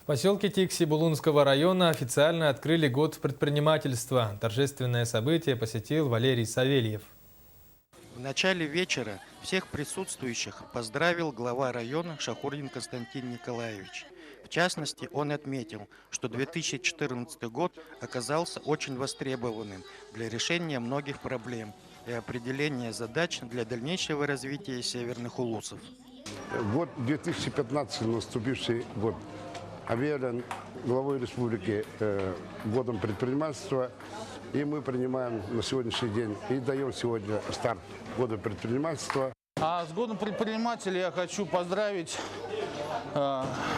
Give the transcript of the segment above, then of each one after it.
поселке Тикси Булунского района официально открыли год предпринимательства. Торжественное событие посетил Валерий Савельев. В начале вечера всех присутствующих поздравил глава района Шахурдин Константин Николаевич. В частности, он отметил, что 2014 год оказался очень востребованным для решения многих проблем и определения задач для дальнейшего развития северных улусов. Год 2015, наступивший год, объявлен главой республики годом предпринимательства. И мы принимаем на сегодняшний день и даем сегодня старт года предпринимательства. А с годом предпринимателя я хочу поздравить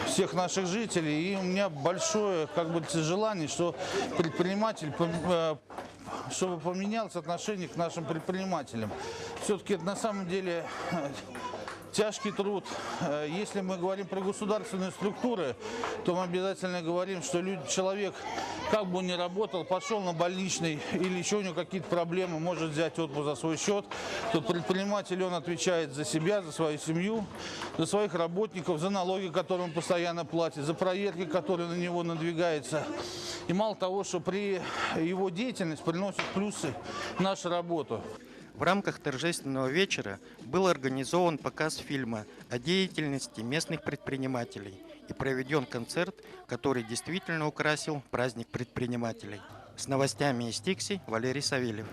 всех наших жителей. И у меня большое желание, что предприниматель, чтобы поменялось отношение к нашим предпринимателям. Все-таки это на самом деле тяжкий труд. Если мы говорим про государственные структуры, то мы обязательно говорим, что человек, как бы он ни работал, пошел на больничный или еще у него какие-то проблемы, может взять отпуск за свой счет, то предприниматель, он отвечает за себя, за свою семью, за своих работников, за налоги, которые он постоянно платит, за проверки, которые на него надвигаются. И мало того, что при его деятельности приносит плюсы в нашу работу. В рамках торжественного вечера был организован показ фильма о деятельности местных предпринимателей и проведен концерт, который действительно украсил праздник предпринимателей. С новостями из Тикси Валерий Савельев.